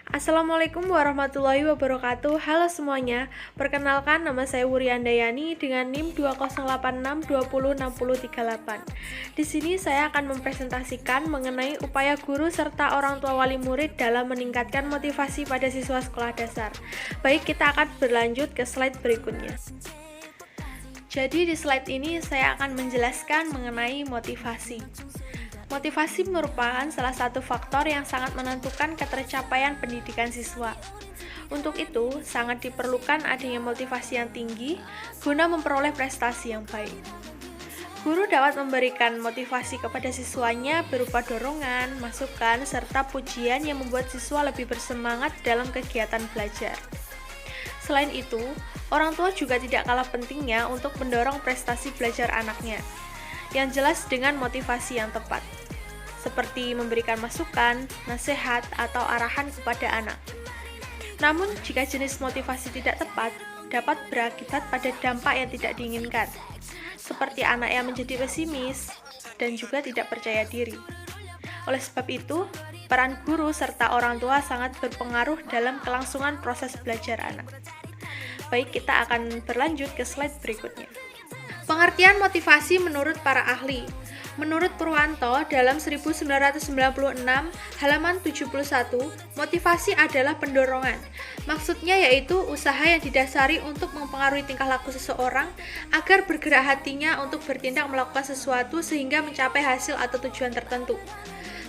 Assalamualaikum warahmatullahi wabarakatuh. Halo semuanya, perkenalkan nama saya Wuryandayani dengan NIM 2086206038. Di sini saya akan mempresentasikan mengenai upaya guru serta orang tua wali murid dalam meningkatkan motivasi pada siswa sekolah dasar. Baik, kita akan berlanjut ke slide berikutnya. Jadi di slide ini saya akan menjelaskan mengenai motivasi. Motivasi merupakan salah satu faktor yang sangat menentukan ketercapaian pendidikan siswa. Untuk itu, sangat diperlukan adanya motivasi yang tinggi guna memperoleh prestasi yang baik. Guru dapat memberikan motivasi kepada siswanya berupa dorongan, masukan, serta pujian yang membuat siswa lebih bersemangat dalam kegiatan belajar. Selain itu, orang tua juga tidak kalah pentingnya untuk mendorong prestasi belajar anaknya, yang jelas dengan motivasi yang tepat, seperti memberikan masukan, nasihat, atau arahan kepada anak. Namun, jika jenis motivasi tidak tepat, dapat berakibat pada dampak yang tidak diinginkan, seperti anak yang menjadi pesimis dan juga tidak percaya diri. Oleh sebab itu, peran guru serta orang tua sangat berpengaruh dalam kelangsungan proses belajar anak. Baik, kita akan berlanjut ke slide berikutnya. Pengertian motivasi menurut para ahli. Menurut Purwanto dalam 1996 halaman 71, motivasi adalah pendorongan. Maksudnya yaitu usaha yang didasari untuk mempengaruhi tingkah laku seseorang agar bergerak hatinya untuk bertindak melakukan sesuatu sehingga mencapai hasil atau tujuan tertentu.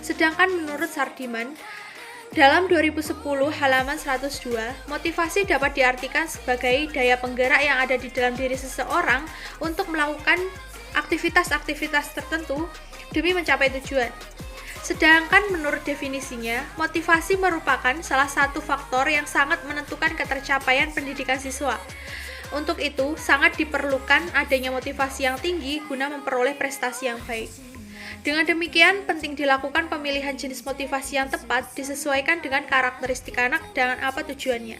Sedangkan menurut Sardiman dalam 2010 halaman 102, motivasi dapat diartikan sebagai daya penggerak yang ada di dalam diri seseorang untuk melakukan aktivitas-aktivitas tertentu demi mencapai tujuan. Sedangkan menurut definisinya, motivasi merupakan salah satu faktor yang sangat menentukan ketercapaian pendidikan siswa. Untuk itu, sangat diperlukan adanya motivasi yang tinggi guna memperoleh prestasi yang baik. Dengan demikian, penting dilakukan pemilihan jenis motivasi yang tepat disesuaikan dengan karakteristik anak dan apa tujuannya.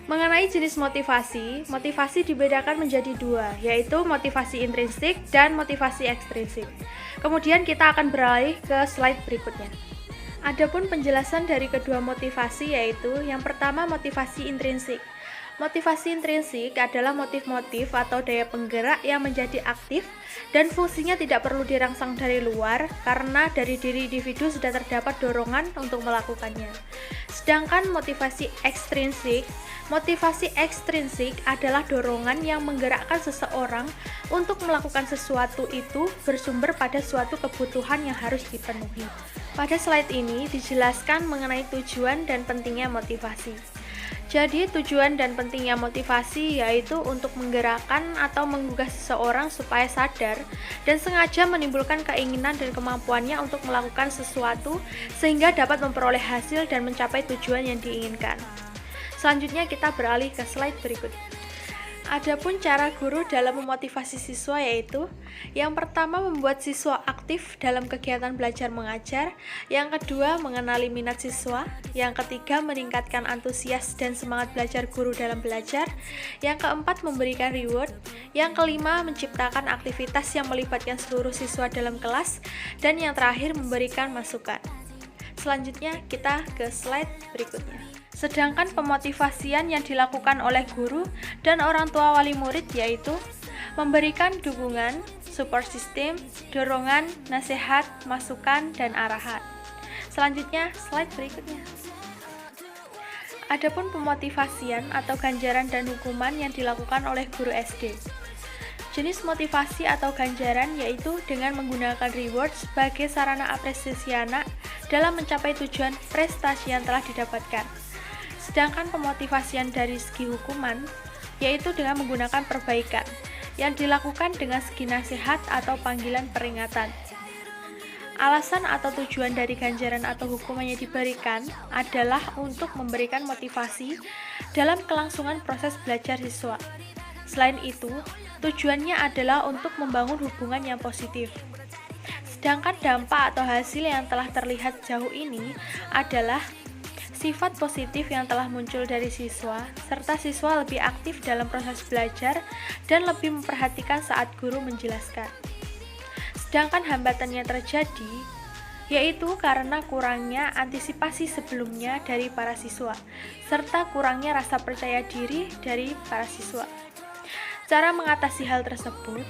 Mengenai jenis motivasi, motivasi dibedakan menjadi dua, yaitu motivasi intrinsik dan motivasi ekstrinsik. Kemudian kita akan beralih ke slide berikutnya. Adapun penjelasan dari kedua motivasi yaitu yang pertama motivasi intrinsik. Motivasi intrinsik adalah motif-motif atau daya penggerak yang menjadi aktif dan fungsinya tidak perlu dirangsang dari luar karena dari diri individu sudah terdapat dorongan untuk melakukannya. Sedangkan motivasi ekstrinsik adalah dorongan yang menggerakkan seseorang untuk melakukan sesuatu itu bersumber pada suatu kebutuhan yang harus dipenuhi. Pada slide ini dijelaskan mengenai tujuan dan pentingnya motivasi. Jadi, tujuan dan pentingnya motivasi yaitu untuk menggerakkan atau menggugah seseorang supaya sadar dan sengaja menimbulkan keinginan dan kemampuannya untuk melakukan sesuatu sehingga dapat memperoleh hasil dan mencapai tujuan yang diinginkan. Selanjutnya kita beralih ke slide berikutnya. Adapun cara guru dalam memotivasi siswa yaitu yang pertama membuat siswa aktif dalam kegiatan belajar mengajar, yang kedua mengenali minat siswa, yang ketiga meningkatkan antusias dan semangat belajar guru dalam belajar, yang keempat memberikan reward, yang kelima menciptakan aktivitas yang melibatkan seluruh siswa dalam kelas, dan yang terakhir memberikan masukan. Selanjutnya kita ke slide berikutnya. Sedangkan pemotivasian yang dilakukan oleh guru dan orang tua wali murid yaitu memberikan dukungan, support system, dorongan, nasihat, masukan, dan arahan. Selanjutnya, slide berikutnya. Adapun pemotivasian atau ganjaran dan hukuman yang dilakukan oleh guru SD. Jenis motivasi atau ganjaran yaitu dengan menggunakan reward sebagai sarana apresiasi anak dalam mencapai tujuan prestasi yang telah didapatkan. Sedangkan pemotivasian dari segi hukuman yaitu dengan menggunakan perbaikan yang dilakukan dengan segi nasihat atau panggilan peringatan. Alasan atau tujuan dari ganjaran atau hukuman yang diberikan adalah untuk memberikan motivasi dalam kelangsungan proses belajar siswa. Selain itu, tujuannya adalah untuk membangun hubungan yang positif. Sedangkan dampak atau hasil yang telah terlihat jauh ini adalah sifat positif yang telah muncul dari siswa, serta siswa lebih aktif dalam proses belajar dan lebih memperhatikan saat guru menjelaskan. Sedangkan hambatan yang terjadi yaitu karena kurangnya antisipasi sebelumnya dari para siswa, serta kurangnya rasa percaya diri dari para siswa. Cara mengatasi hal tersebut,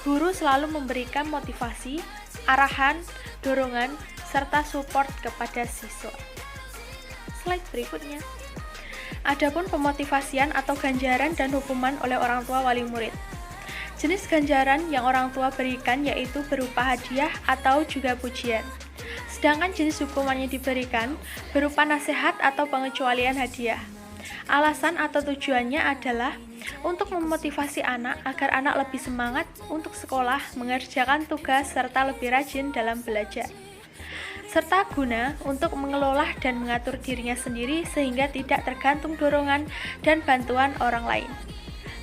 guru selalu memberikan motivasi, arahan, dorongan, serta support kepada siswa. Slide berikutnya. Adapun pemotivasian atau ganjaran dan hukuman oleh orang tua wali murid. Jenis ganjaran yang orang tua berikan yaitu berupa hadiah atau juga pujian. Sedangkan jenis hukuman yang diberikan berupa nasihat atau pengecualian hadiah. Alasan atau tujuannya adalah untuk memotivasi anak agar anak lebih semangat untuk sekolah, mengerjakan tugas, serta lebih rajin dalam belajar. Serta guna untuk mengelola dan mengatur dirinya sendiri sehingga tidak tergantung dorongan dan bantuan orang lain.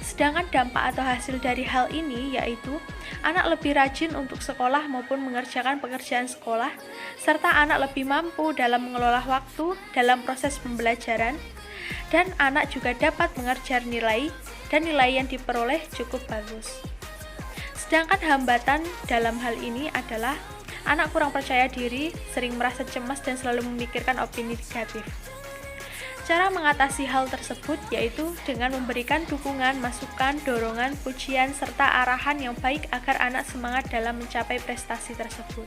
Sedangkan dampak atau hasil dari hal ini yaitu anak lebih rajin untuk sekolah maupun mengerjakan pekerjaan sekolah, serta anak lebih mampu dalam mengelola waktu dalam proses pembelajaran, dan anak juga dapat mengejar nilai dan nilai yang diperoleh cukup bagus. Sedangkan hambatan dalam hal ini adalah anak kurang percaya diri, sering merasa cemas dan selalu memikirkan opini negatif. Cara mengatasi hal tersebut yaitu dengan memberikan dukungan, masukan, dorongan, pujian, serta arahan yang baik agar anak semangat dalam mencapai prestasi tersebut.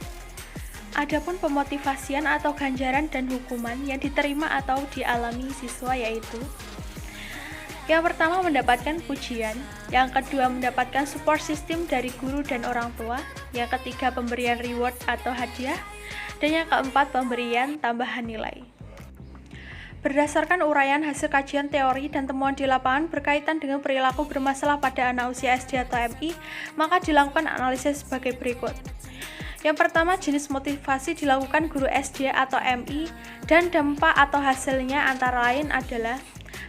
Adapun pemotivasian atau ganjaran dan hukuman yang diterima atau dialami siswa yaitu yang pertama mendapatkan pujian, yang kedua mendapatkan support system dari guru dan orang tua, yang ketiga pemberian reward atau hadiah, dan yang keempat pemberian tambahan nilai. Berdasarkan uraian hasil kajian teori dan temuan di lapangan berkaitan dengan perilaku bermasalah pada anak usia SD atau MI, maka dilakukan analisis sebagai berikut. Yang pertama, jenis motivasi dilakukan guru SD atau MI dan dampak atau hasilnya antara lain adalah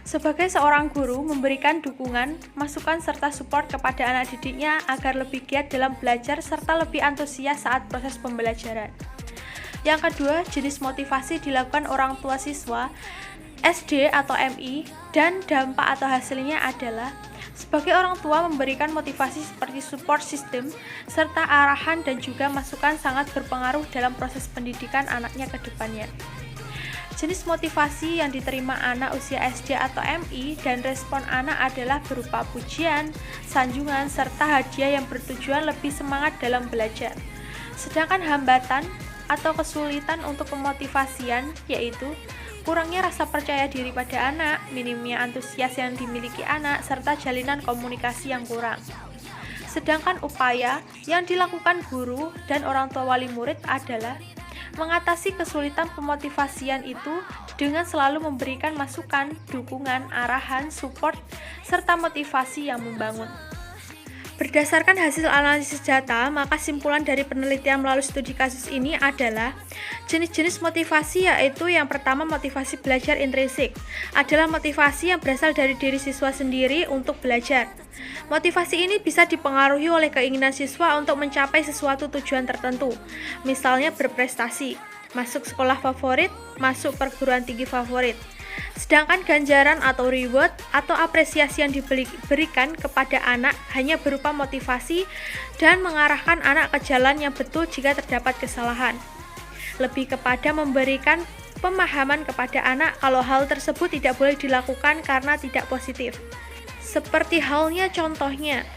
sebagai seorang guru memberikan dukungan, masukan serta support kepada anak didiknya agar lebih giat dalam belajar serta lebih antusias saat proses pembelajaran. Yang kedua, jenis motivasi dilakukan orang tua siswa SD atau MI dan dampak atau hasilnya adalah sebagai orang tua memberikan motivasi seperti support system serta arahan dan juga masukan sangat berpengaruh dalam proses pendidikan anaknya ke depannya. Jenis motivasi yang diterima anak usia SD atau MI dan respon anak adalah berupa pujian, sanjungan, serta hadiah yang bertujuan lebih semangat dalam belajar. Sedangkan hambatan atau kesulitan untuk pemotivasian yaitu kurangnya rasa percaya diri pada anak, minimnya antusias yang dimiliki anak, serta jalinan komunikasi yang kurang. Sedangkan upaya yang dilakukan guru dan orang tua wali murid adalah mengatasi kesulitan pemotivasian itu dengan selalu memberikan masukan, dukungan, arahan, support, serta motivasi yang membangun. Berdasarkan hasil analisis data, maka simpulan dari penelitian melalui studi kasus ini adalah jenis-jenis motivasi yaitu yang pertama motivasi belajar intrinsik adalah motivasi yang berasal dari diri siswa sendiri untuk belajar. Motivasi ini bisa dipengaruhi oleh keinginan siswa untuk mencapai sesuatu tujuan tertentu, misalnya berprestasi, masuk sekolah favorit, masuk perguruan tinggi favorit. Sedangkan ganjaran atau reward atau apresiasi yang diberikan kepada anak hanya berupa motivasi dan mengarahkan anak ke jalan yang betul jika terdapat kesalahan. Lebih kepada memberikan pemahaman kepada anak kalau hal tersebut tidak boleh dilakukan karena tidak positif. Seperti halnya contohnya,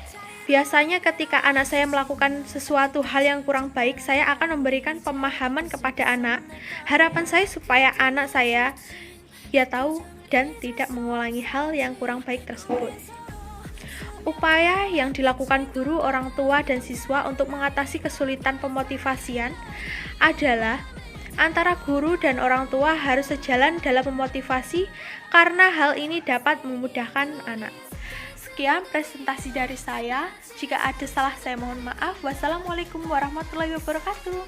biasanya ketika anak saya melakukan sesuatu hal yang kurang baik, saya akan memberikan pemahaman kepada anak. Harapan saya supaya anak saya tahu dan tidak mengulangi hal yang kurang baik tersebut. Upaya yang dilakukan guru, orang tua, dan siswa untuk mengatasi kesulitan pemotivasian adalah antara guru dan orang tua harus sejalan dalam memotivasi karena hal ini dapat memudahkan anak. Sekian presentasi dari saya. Jika ada salah saya mohon maaf. Wassalamualaikum warahmatullahi wabarakatuh.